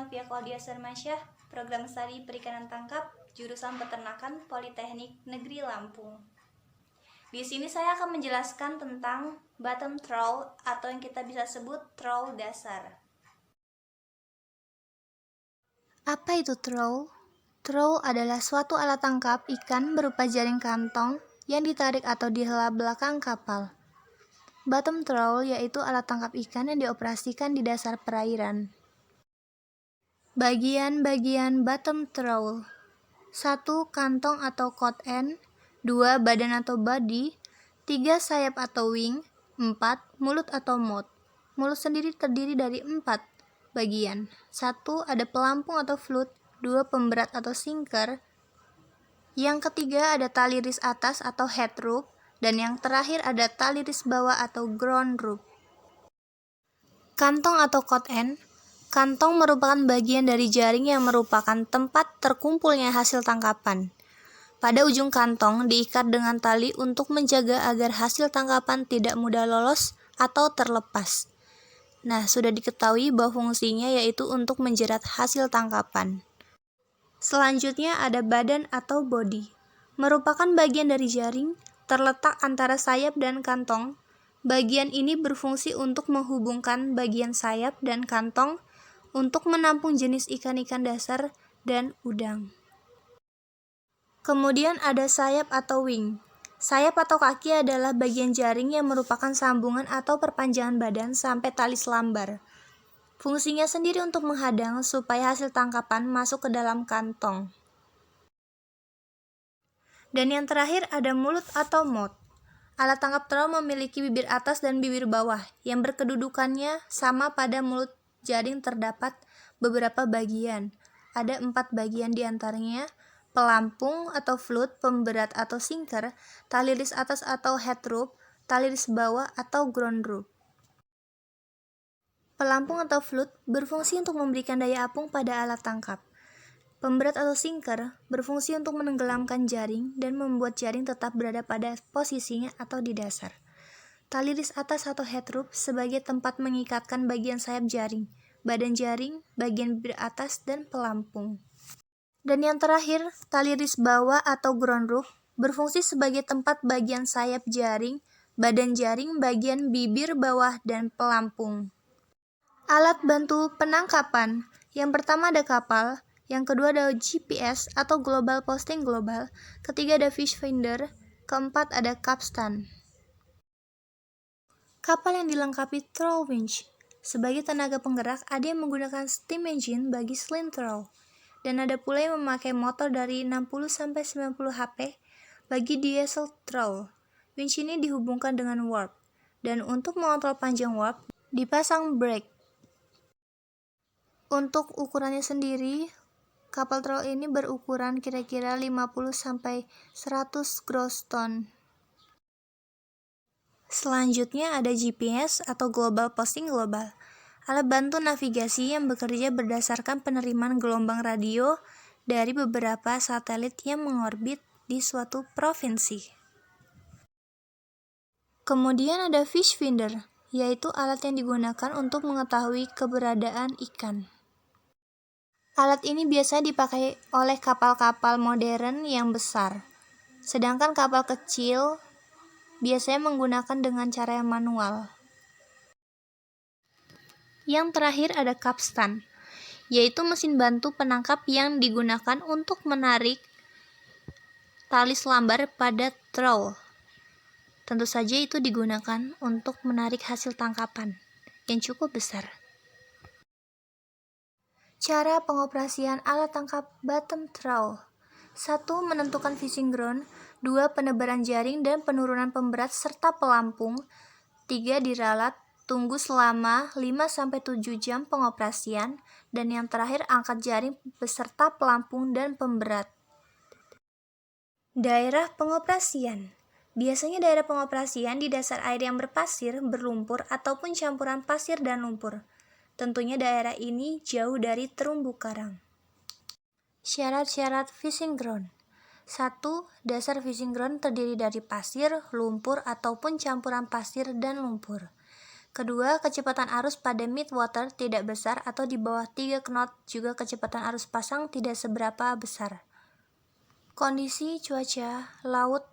Novia Claudia Sermansyah, Program Studi Perikanan Tangkap, Jurusan Peternakan Politeknik Negeri Lampung. Di sini saya akan menjelaskan tentang bottom trawl atau yang kita bisa sebut trawl dasar. Apa itu trawl? Trawl adalah suatu alat tangkap ikan berupa jaring kantong yang ditarik atau dihela belakang kapal. Bottom trawl yaitu alat tangkap ikan yang dioperasikan di dasar perairan. Bagian-bagian bottom trawl: 1. Kantong atau cod end. 2. Badan atau body. 3. Sayap atau wing. 4. Mulut atau mouth. Mulut sendiri terdiri dari 4 bagian. 1. Ada pelampung atau float. 2. Pemberat atau sinker. Yang ketiga ada tali ris atas atau head rope. Dan yang terakhir ada tali ris bawah atau ground rope. Kantong atau cod end. Kantong merupakan bagian dari jaring yang merupakan tempat terkumpulnya hasil tangkapan. Pada ujung kantong diikat dengan tali untuk menjaga agar hasil tangkapan tidak mudah lolos atau terlepas. Nah, sudah diketahui bahwa fungsinya yaitu untuk menjerat hasil tangkapan. Selanjutnya ada badan atau body. Merupakan bagian dari jaring, terletak antara sayap dan kantong. Bagian ini berfungsi untuk menghubungkan bagian sayap dan kantong untuk menampung jenis ikan-ikan dasar dan udang. Kemudian ada sayap atau wing. Sayap atau kaki adalah bagian jaring yang merupakan sambungan atau perpanjangan badan sampai tali selambar. Fungsinya sendiri untuk menghadang supaya hasil tangkapan masuk ke dalam kantong. Dan yang terakhir ada mulut atau mouth. Alat tangkap trawl memiliki bibir atas dan bibir bawah yang berkedudukannya sama. Pada mulut jaring terdapat beberapa bagian. Ada 4 bagian diantaranya: pelampung atau float, pemberat atau sinker, tali ris atas atau head rope, tali ris bawah atau ground rope. Pelampung atau float berfungsi untuk memberikan daya apung pada alat tangkap. Pemberat atau sinker berfungsi untuk menenggelamkan jaring dan membuat jaring tetap berada pada posisinya atau di dasar. Tali ris atas atau head rope sebagai tempat mengikatkan bagian sayap jaring, badan jaring, bagian bibir atas, dan pelampung. Dan yang terakhir, tali ris bawah atau ground rope berfungsi sebagai tempat bagian sayap jaring, badan jaring, bagian bibir bawah, dan pelampung. Alat bantu penangkapan. Yang pertama ada kapal, yang kedua ada GPS atau Global Posting Global, ketiga ada fish finder, keempat ada capstan. Kapal yang dilengkapi trawl winch. Sebagai tenaga penggerak, ada yang menggunakan steam engine bagi sling trawl, dan ada pula yang memakai motor dari 60-90 HP bagi diesel trawl. Winch ini dihubungkan dengan warp, dan untuk mengontrol panjang warp, dipasang brake. Untuk ukurannya sendiri, kapal trawl ini berukuran kira-kira 50-100 gross ton. Selanjutnya ada GPS atau Global Posting Global, alat bantu navigasi yang bekerja berdasarkan penerimaan gelombang radio dari beberapa satelit yang mengorbit di suatu provinsi. Kemudian ada fish finder, yaitu alat yang digunakan untuk mengetahui keberadaan ikan. Alat ini biasanya dipakai oleh kapal-kapal modern yang besar, sedangkan kapal kecil biasanya menggunakan dengan cara yang manual. Yang terakhir ada capstan, yaitu mesin bantu penangkap yang digunakan untuk menarik tali selambar pada trawl. Tentu saja itu digunakan untuk menarik hasil tangkapan yang cukup besar. Cara pengoperasian alat tangkap bottom trawl: 1. Menentukan fishing ground. 2. Penebaran jaring dan penurunan pemberat serta pelampung. 3. Diralat, tunggu selama 5-7 jam pengoperasian. Dan yang terakhir angkat jaring beserta pelampung dan pemberat. Daerah pengoperasian. Biasanya daerah pengoperasian di dasar air yang berpasir, berlumpur, ataupun campuran pasir dan lumpur. Tentunya daerah ini jauh dari terumbu karang. Syarat-syarat fishing ground. 1. Dasar fishing ground terdiri dari pasir, lumpur, ataupun campuran pasir dan lumpur. Kedua, kecepatan arus pada midwater tidak besar atau di bawah 3 knot, juga kecepatan arus pasang tidak seberapa besar. Kondisi cuaca, laut,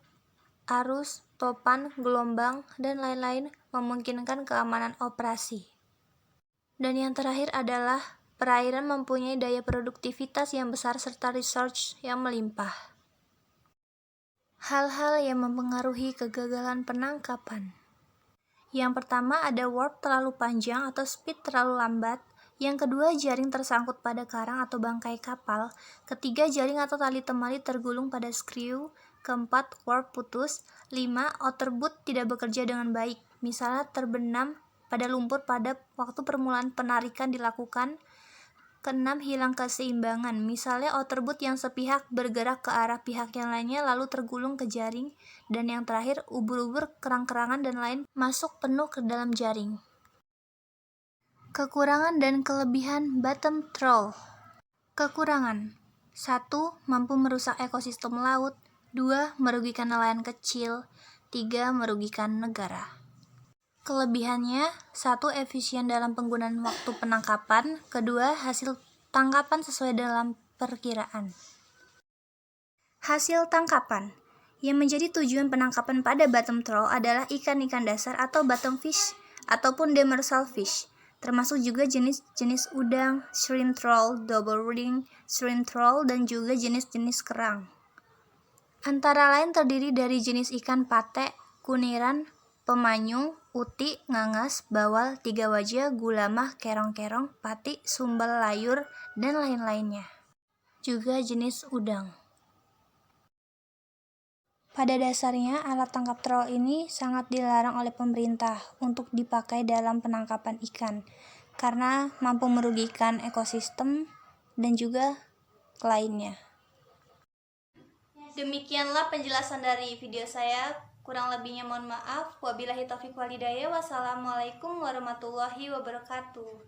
arus, topan, gelombang, dan lain-lain memungkinkan keamanan operasi. Dan yang terakhir adalah perairan mempunyai daya produktivitas yang besar serta resource yang melimpah. Hal-hal yang mempengaruhi kegagalan penangkapan. Yang pertama ada warp terlalu panjang atau speed terlalu lambat. Yang kedua, jaring tersangkut pada karang atau bangkai kapal. Ketiga, jaring atau tali temali tergulung pada skru. Keempat, warp putus. 5, outer boot tidak bekerja dengan baik, misalnya terbenam pada lumpur pada waktu permulaan penarikan dilakukan. Keenam, hilang keseimbangan, misalnya outer boot yang sepihak bergerak ke arah pihak yang lainnya lalu tergulung ke jaring. Dan yang terakhir, ubur-ubur, kerang-kerangan, dan lain masuk penuh ke dalam jaring. Kekurangan dan kelebihan bottom trawl. Kekurangan: 1. Mampu merusak ekosistem laut. 2. Merugikan nelayan kecil. 3. Merugikan negara. Kelebihannya: 1. Efisien dalam penggunaan waktu penangkapan. Kedua, hasil tangkapan sesuai dalam perkiraan. Hasil tangkapan yang menjadi tujuan penangkapan pada bottom trawl adalah ikan-ikan dasar atau bottom fish ataupun demersal fish, termasuk juga jenis-jenis udang, shrimp trawl, double ring, shrimp trawl, dan juga jenis-jenis kerang. Antara lain terdiri dari jenis ikan pate, kuniran, pemanyung, uti, ngangas, bawal, tiga wajah, gulamah, kerong-kerong, pati, sumbal layur, dan lain-lainnya. Juga jenis udang. Pada dasarnya, alat tangkap trawl ini sangat dilarang oleh pemerintah untuk dipakai dalam penangkapan ikan karena mampu merugikan ekosistem dan juga lainnya. Demikianlah penjelasan dari video saya. Kurang lebihnya mohon maaf. Wabillahi taufiq wal hidayah. Wassalamualaikum warahmatullahi wabarakatuh.